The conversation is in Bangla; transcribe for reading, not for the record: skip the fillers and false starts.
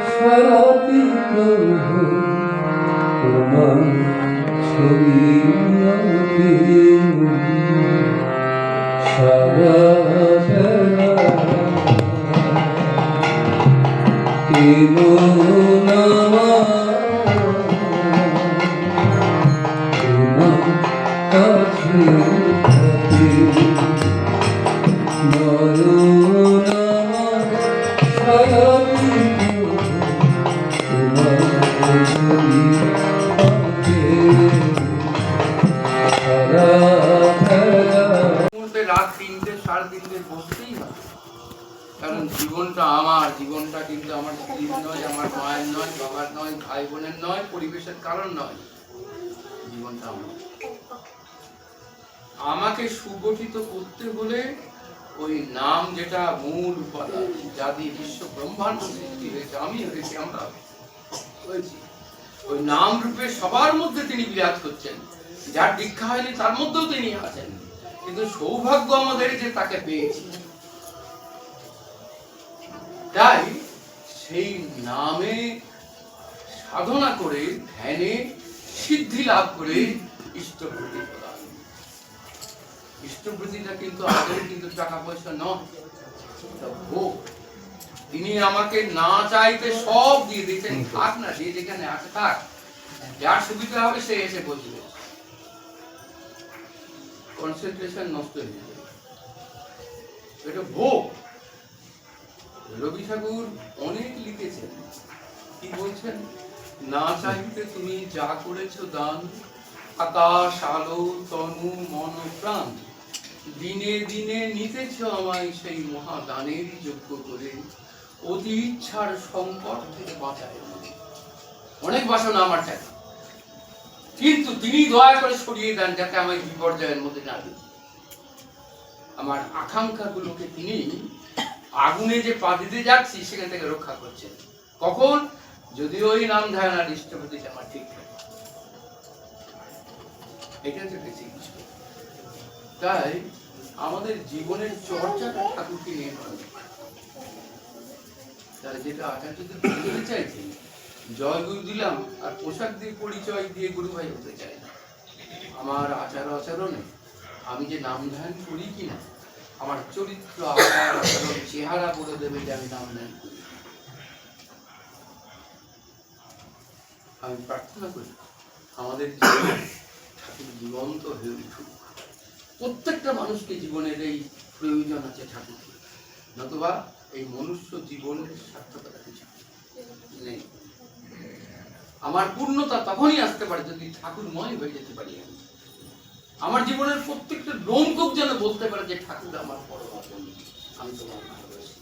সারাটি প্রভু তোমার ছবি সারা বেলা কেন তোমার কাছে থাকে রাত 3টে, 3:30 বসতেই হয়, কারণ জীবনটা আমার, জীবনটা কিন্তু আমার স্ত্রীর নয়, আমার মায়ের নয়, বাবার নয়, ভাই বোনের নয়, পরিবেশের কারণ নয়, জীবনটা আমার। আমাকে সুগঠিত করতে হলে ওই নাম, যেটা মূল উপাদান, যা দিয়ে বিশ্ব ব্রহ্মাণ্ড সৃষ্টি হয়েছে, আমি হয়েছি, আমরা হয়েছি, ওই নাম রূপে সবার মধ্যে তিনি বিরাজ করছেন। যার দীক্ষা হয়নি তার মধ্যেও তিনি আছেন, কিন্তু সৌভাগ্য আমাদের যে তাকে পেয়েছি। তাই সেই নামে সাধনা করে, ধ্যানে সিদ্ধি লাভ করে ইষ্টপ্রতি প্রদান। ইষ্টপ্রতিটা কিন্তু আমাদের কিন্তু টাকা পয়সা নয়, ভোগ। তিনি আমাকে না চাইতে সব দিয়ে দিয়েছেন। থাক না, যে যেখানে আছে থাক, যার সুবিধা হবে সে এসে বসবে, কনসেন্ট্রেশন নষ্ট হয়ে যাবে, এটা ভোগ। রবি ঠাকুর অনেক লিখেছেন, কি বলছেন? না চাইতে তুমি যা করেছো দান, আকাশ আলো তনু মন প্রাণ, দিনে দিনে নিতেছ আমায় সেই মহাদানের যোগ্য করে, অতি ইচ্ছার সংকট থেকে বাঁচায়। অনেক বাসনা আমার থাকে, কিন্তু তিনি দয়া করে সরিয়ে দেন যাতে আমায় বিপর্যয়ের মধ্যে না দিই। আমার আকাঙ্ক্ষাগুলোকে তিনি আগুনে যে পা দিতে যাচ্ছি সেখান থেকে রক্ষা করছেন। কখন? যদি ওই নাম ধ্যান আর ইষ্টপ্রতি আমার ঠিক থাকে, এটা হচ্ছে বেশি কিছু। তাই আমাদের জীবনের চর্চাটা ঠাকুরকে নিয়ে হয়। তাই যেটা আচার্যদের বলতে চাইছি, জয় গুরু দিলাম আর পোশাক দিয়ে পরিচয় দিয়ে গুরু ভাই হতে চাই না। আমার আচার আচরণে আমি যে নাম ধ্যান করি কিনা, আমার চরিত্র, আচার আচরণ, চেহারা বলে দেবে যে আমি নাম ধ্যান করি। আমি প্রার্থনা করি আমাদের ঠাকুর জীবন্ত হয়ে উঠুক। প্রত্যেকটা মানুষকে জীবনের এই প্রয়োজন আছে ঠাকুরকে, নতুবা এই মনুষ্য জীবনের সার্থকতা কিছু নেই। আমার পূর্ণতা তখনই আসতে পারে যদি ঠাকুরময় হয়ে যেতে পারি আমি। আমার জীবনের প্রত্যেকটা লোমকূপ যেন বলতে পারে যে ঠাকুর আমার পরম আপন, আমি তোমার ভালোবাসি।